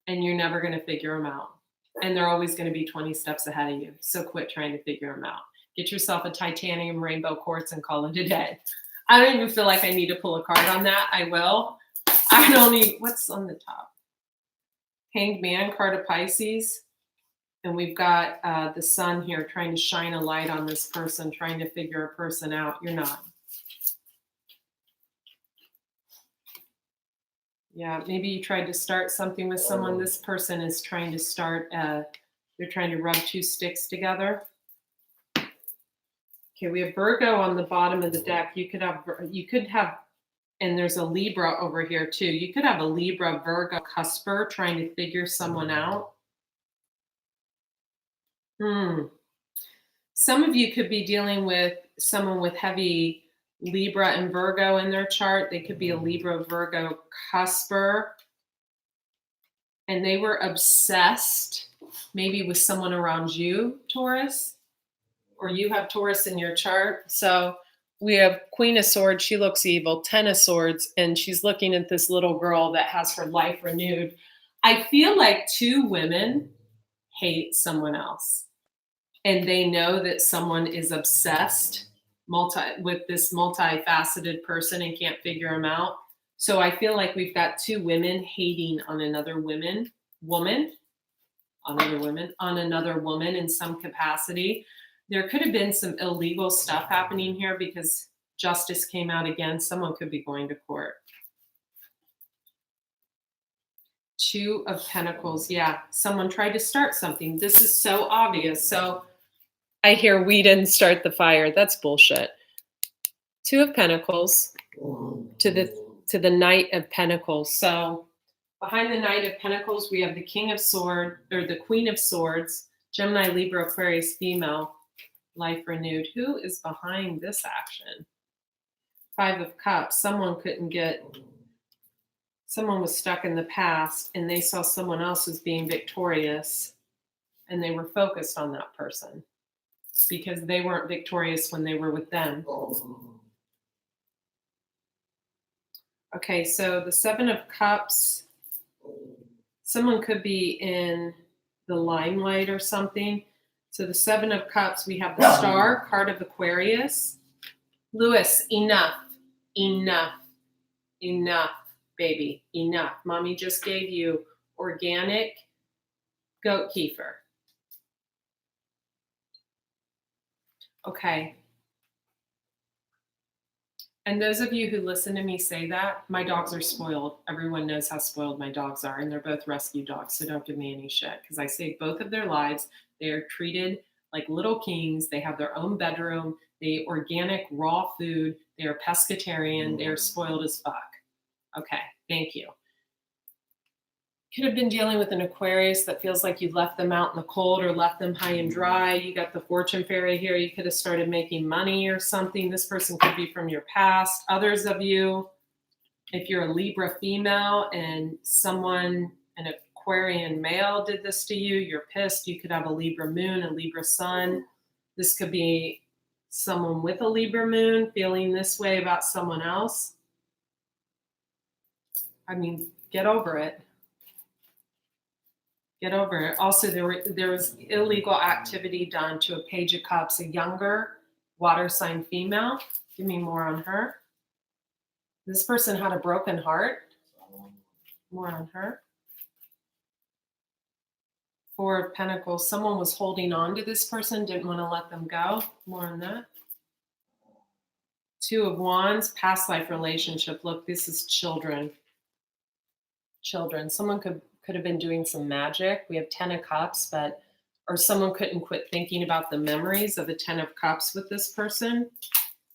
And you're never going to figure them out. And they're always going to be 20 steps ahead of you. So quit trying to figure them out. Get yourself a titanium rainbow quartz and call it a day. I don't even feel like I need to pull a card on that. I will. I I don't need, what's on the top? Hanged Man, card of Pisces. And we've got the sun here trying to shine a light on this person, trying to figure a person out. You're not. Yeah, maybe you tried to start something with someone. This person is trying to start, they're trying to rub two sticks together. Okay, we have Virgo on the bottom of the deck. You could have, and there's a Libra over here too. You could have a Libra Virgo cusper trying to figure someone out. Some of you could be dealing with someone with heavy Libra and Virgo in their chart. They could be a Libra Virgo cusper. And they were obsessed maybe with someone around you, Taurus, or you have Taurus in your chart. So we have Queen of Swords. She looks evil. 10 of Swords. And she's looking at this little girl that has her life renewed. I feel like two women hate someone else. And they know that someone is obsessed with this multifaceted person and can't figure him out. So I feel like we've got two women hating on another woman in some capacity. There could have been some illegal stuff happening here because justice came out again. Someone could be going to court. Two of Pentacles. Yeah, someone tried to start something. This is so obvious. So I hear we didn't start the fire. That's bullshit. Two of Pentacles to the Knight of Pentacles. So behind the Knight of Pentacles, we have the King of Swords, or the Queen of Swords, Gemini, Libra, Aquarius, female, life renewed. Who is behind this action? Five of Cups. Someone was stuck in the past and they saw someone else as being victorious and they were focused on that person because they weren't victorious when they were with them. Okay, so the Seven of Cups, someone could be in the limelight or something. So the Seven of Cups, we have the Star, card of Aquarius. Lewis, enough, baby, enough. Mommy just gave you organic goat kefir. Okay. And those of you who listen to me say that, my dogs are spoiled. Everyone knows how spoiled my dogs are, and they're both rescue dogs, so don't give me any shit, because I saved both of their lives. They are treated like little kings. They have their own bedroom. They eat organic, raw food. They are pescatarian. They are spoiled as fuck. Okay, thank you. Could have been dealing with an Aquarius that feels like you left them out in the cold or left them high and dry. You got the Fortune Fairy here. You could have started making money or something. This person could be from your past. Others of you, if you're a Libra female and someone, an Aquarian male did this to you, you're pissed. You could have a Libra moon, a Libra sun. This could be someone with a Libra moon feeling this way about someone else. I mean, get over it. Get over it. Also, there was illegal activity done to a Page of Cups, a younger water sign female. Give me more on her. This person had a broken heart. More on her. Four of Pentacles. Someone was holding on to this person, didn't want to let them go. More on that. Two of Wands, past life relationship. Look, this is children. Children. Someone could have been doing some magic. We have 10 of Cups, or someone couldn't quit thinking about the memories of the 10 of Cups with this person.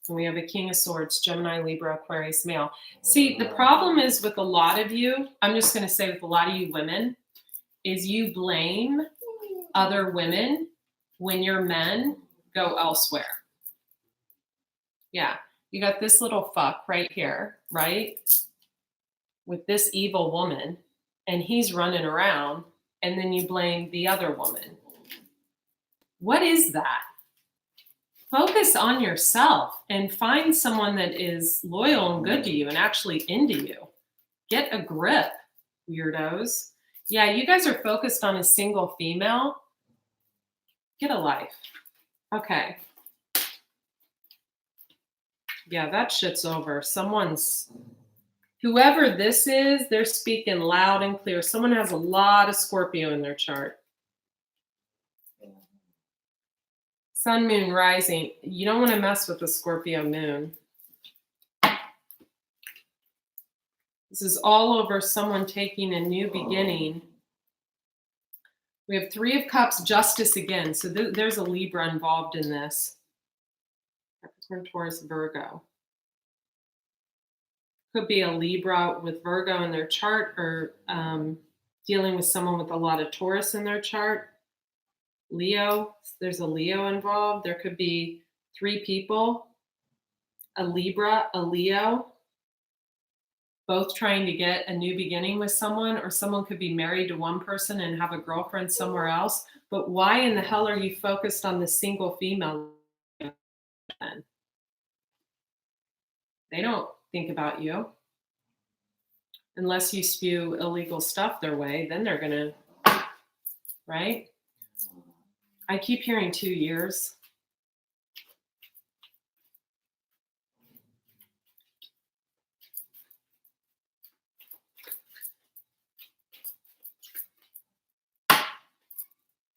And we have a King of Swords, Gemini, Libra, Aquarius, male. See, the problem is with a lot of you, I'm just going to say with a lot of you women, is you blame other women when your men go elsewhere. Yeah, you got this little fuck right here, right? With this evil woman. And he's running around, and then you blame the other woman. What is that? Focus on yourself and find someone that is loyal and good to you and actually into you. Get a grip, weirdos. Yeah, you guys are focused on a single female. Get a life. Okay. Yeah, that shit's over. Whoever this is, they're speaking loud and clear. Someone has a lot of Scorpio in their chart. Sun, moon, rising. You don't want to mess with the Scorpio moon. This is all over someone taking a new beginning. We have 3 of Cups, Justice again. So there's a Libra involved in this. Capricorn, Taurus, Virgo. Could be a Libra with Virgo in their chart, or dealing with someone with a lot of Taurus in their chart. Leo, there's a Leo involved. There could be 3 people, a Libra, a Leo, both trying to get a new beginning with someone, or someone could be married to one person and have a girlfriend somewhere else. But why in the hell are you focused on the single female then? They don't think about you. Unless you spew illegal stuff their way, then they're gonna, right? I keep hearing 2 years.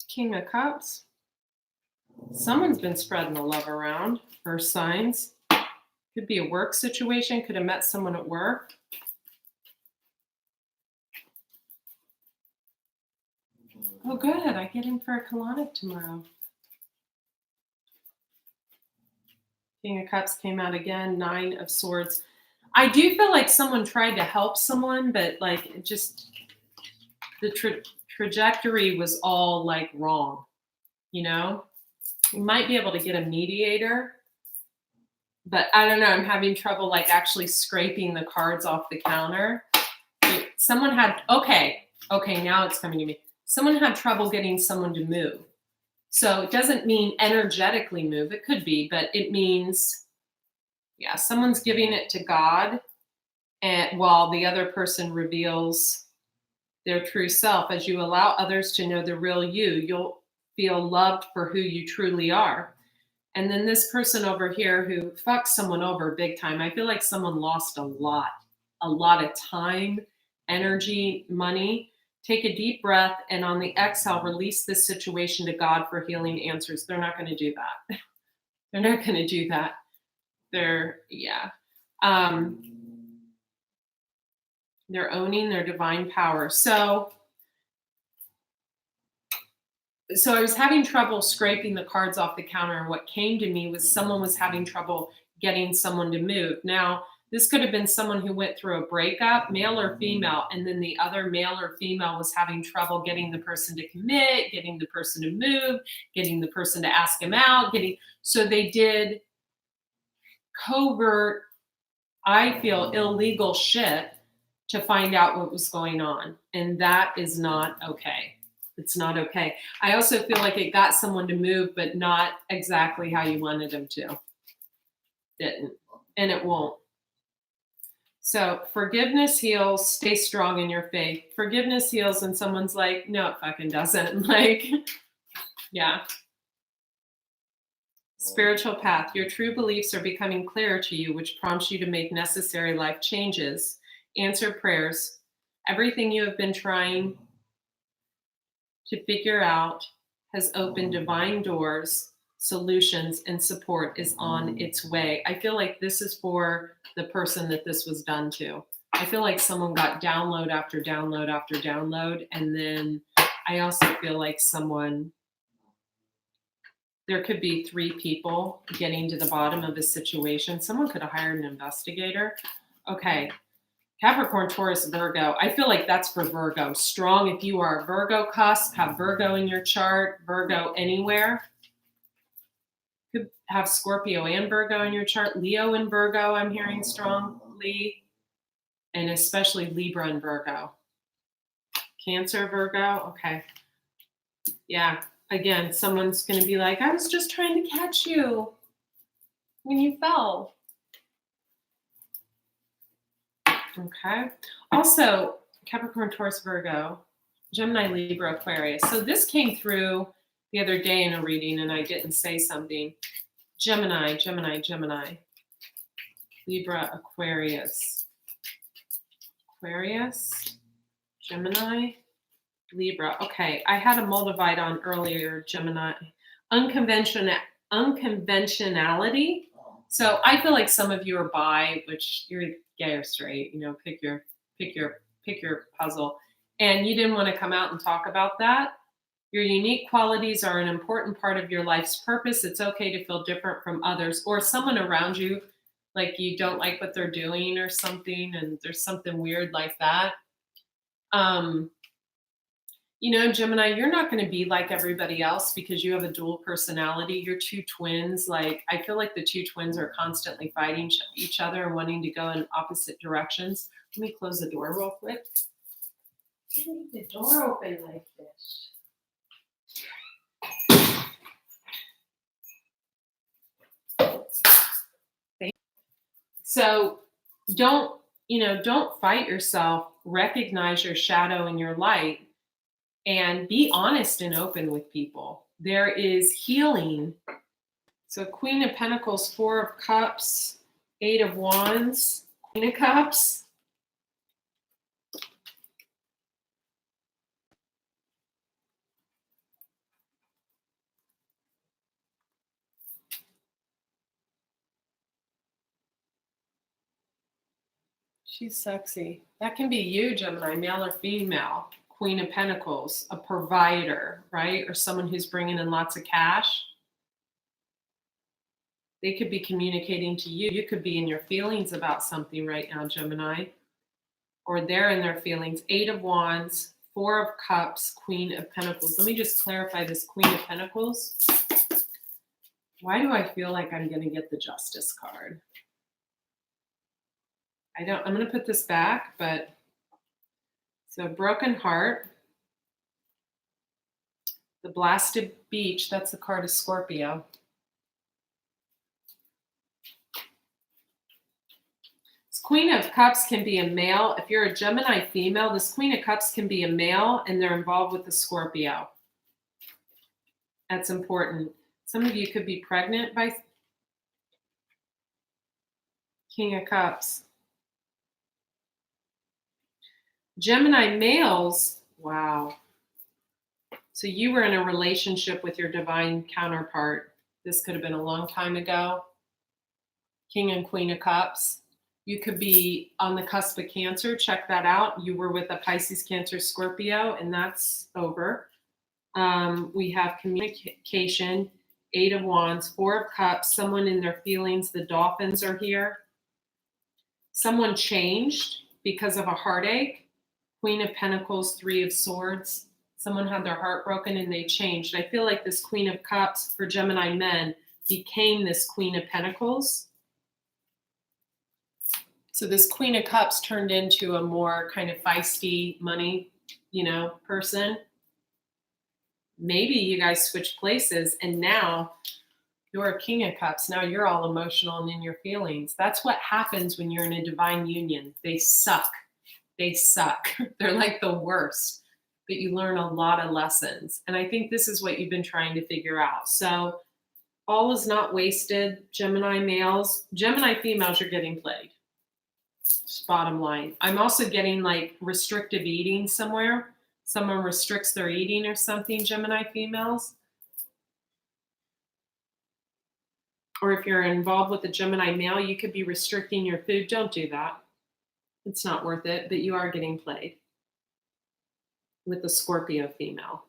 King of Cups. Someone's been spreading the love around. Earth signs. Could be a work situation. Could have met someone at work. Oh, good. I get in for a colonic tomorrow. King of Cups came out again. 9 of Swords. I do feel like someone tried to help someone, but like it just the trajectory was all like wrong. You know, you might be able to get a mediator, but I don't know. I'm having trouble like actually scraping the cards off the counter. Someone had okay. Now it's coming to me. Someone had trouble getting someone to move. So it doesn't mean energetically move. It could be, but it means, yeah, someone's giving it to God, and while the other person reveals their true self. As you allow others to know the real you, you'll feel loved for who you truly are. And then this person over here who fucks someone over big time, I feel like someone lost a lot of time, energy, money. Take a deep breath, and on the exhale, release this situation to God for healing answers. They're not going to do that. They're not going to do that. They're owning their divine power. So I was having trouble scraping the cards off the counter, and what came to me was someone was having trouble getting someone to move. Now, this could have been someone who went through a breakup, male or female, and then the other male or female was having trouble getting the person to commit, getting the person to move, getting the person to ask him out, so they did covert, I feel, illegal shit to find out what was going on. And that is not okay. It's not okay. I also feel like it got someone to move, but not exactly how you wanted them to. Didn't. And it won't. So forgiveness heals. Stay strong in your faith. Forgiveness heals, and someone's like, no, it fucking doesn't. Like, yeah. Spiritual path. Your true beliefs are becoming clearer to you, which prompts you to make necessary life changes. Answer prayers. Everything you have been trying to figure out has opened divine doors. Solutions and support is on its way. I feel like this is for the person that this was done to. I feel like someone got download after download after download. And then I also feel like there could be 3 people getting to the bottom of a situation. Someone could have hired an investigator. Okay. Capricorn, Taurus, Virgo. I feel like that's for Virgo. Strong if you are a Virgo cusp, have Virgo in your chart, Virgo anywhere. Could have Scorpio and Virgo in your chart. Leo and Virgo, I'm hearing strongly. And especially Libra and Virgo. Cancer, Virgo. Okay. Yeah. Again, someone's going to be like, I was just trying to catch you when you fell. Okay. Also, Capricorn, Taurus, Virgo, Gemini, Libra, Aquarius. So this came through the other day in a reading, and I didn't say something. Gemini, Libra, Aquarius. Aquarius, Gemini, Libra. Okay, I had a Moldavite on earlier, Gemini. Unconventionality. So I feel like some of you are bi, which you're gay or straight, pick your puzzle. And you didn't want to come out and talk about that. Your unique qualities are an important part of your life's purpose. It's okay to feel different from others or someone around you, like you don't like what they're doing or something, and there's something weird like that. Gemini, you're not going to be like everybody else because you have a dual personality. You're two twins. Like, I feel like the two twins are constantly fighting each other and wanting to go in opposite directions. Let me close the door real quick. Leave the door open like this. So don't fight yourself. Recognize your shadow and your light and be honest and open with people. There is healing. So Queen of Pentacles, Four of Cups, Eight of Wands, Queen of Cups. She's sexy. That can be you, Gemini, male or female. Queen of Pentacles, a provider, right? Or someone who's bringing in lots of cash. They could be communicating to you. You could be in your feelings about something right now, Gemini. Or they're in their feelings. Eight of Wands, Four of Cups, Queen of Pentacles. Let me just clarify this Queen of Pentacles. Why do I feel like I'm going to get the Justice card? I'm going to put this back, but so broken heart, the blasted beach, that's the card of Scorpio. This Queen of Cups can be a male. If you're a Gemini female, this Queen of Cups can be a male and they're involved with the Scorpio. That's important. Some of you could be pregnant by King of Cups. Gemini males, wow. So you were in a relationship with your divine counterpart. This could have been a long time ago. King and Queen of Cups. You could be on the cusp of Cancer. Check that out. You were with a Pisces, Cancer, Scorpio, and that's over. We have communication, Eight of Wands, Four of Cups, someone in their feelings. The Dolphins are here. Someone changed because of a heartache. Queen of Pentacles, Three of Swords. Someone had their heart broken and they changed. I feel like this Queen of Cups for Gemini men became this Queen of Pentacles. So this Queen of Cups turned into a more kind of feisty money, person. Maybe you guys switch places and now you're a King of Cups. Now you're all emotional and in your feelings. That's what happens when you're in a divine union. They suck. They're like the worst, but you learn a lot of lessons. And I think this is what you've been trying to figure out. So all is not wasted, Gemini males. Gemini females are getting played. Just bottom line. I'm also getting like restrictive eating somewhere. Someone restricts their eating or something, Gemini females. Or if you're involved with a Gemini male, you could be restricting your food. Don't do that. It's not worth it, but you are getting played with the Scorpio female.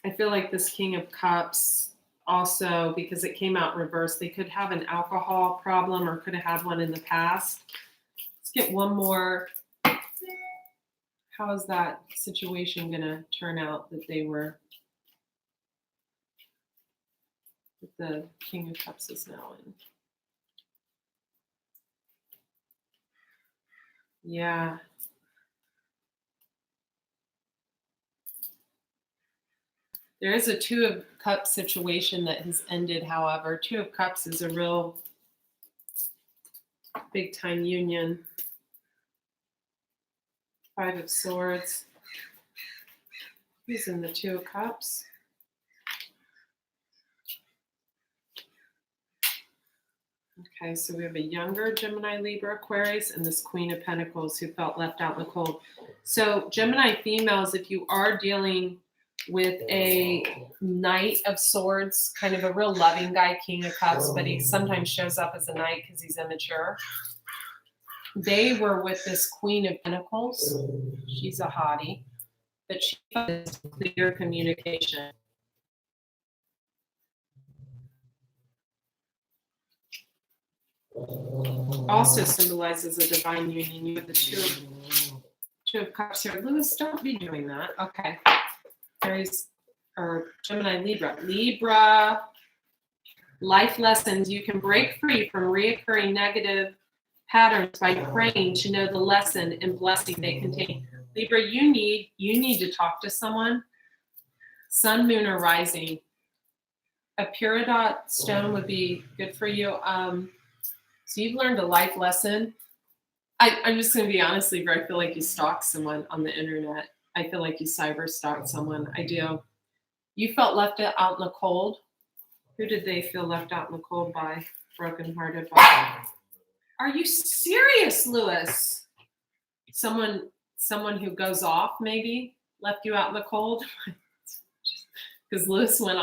I feel like this King of Cups also, because it came out reversed, they could have an alcohol problem or could have had one in the past. Let's get one more. How is that situation going to turn out that they were, that the King of Cups is now in? Yeah. There is a Two of Cups situation that has ended, however. Two of Cups is a real big time union. Five of Swords. Who's in the Two of Cups? Okay, so we have a younger Gemini, Libra, Aquarius, and this Queen of Pentacles who felt left out in the cold. So Gemini females, if you are dealing with a Knight of Swords, kind of a real loving guy, King of Cups, but he sometimes shows up as a Knight because he's immature. They were with this Queen of Pentacles. She's a hottie, but she has clear communication. Also symbolizes a divine union. You have the two of Cups here. Lewis, don't be doing that. Okay. Aries or Gemini, Libra. Libra, life lessons. You can break free from reoccurring negative patterns by praying to know the lesson and blessing they contain. Libra, you need to talk to someone. Sun, moon, or rising. A peridot stone would be good for you. So you've learned a life lesson. I'm just going to be honest, Libra. I feel like you stalked someone on the internet. I feel like you cyber stalked someone. I do. You felt left out in the cold. Who did they feel left out in the cold by? Brokenhearted by? Are you serious, Lewis? Someone who goes off maybe left you out in the cold? Because Lewis went off.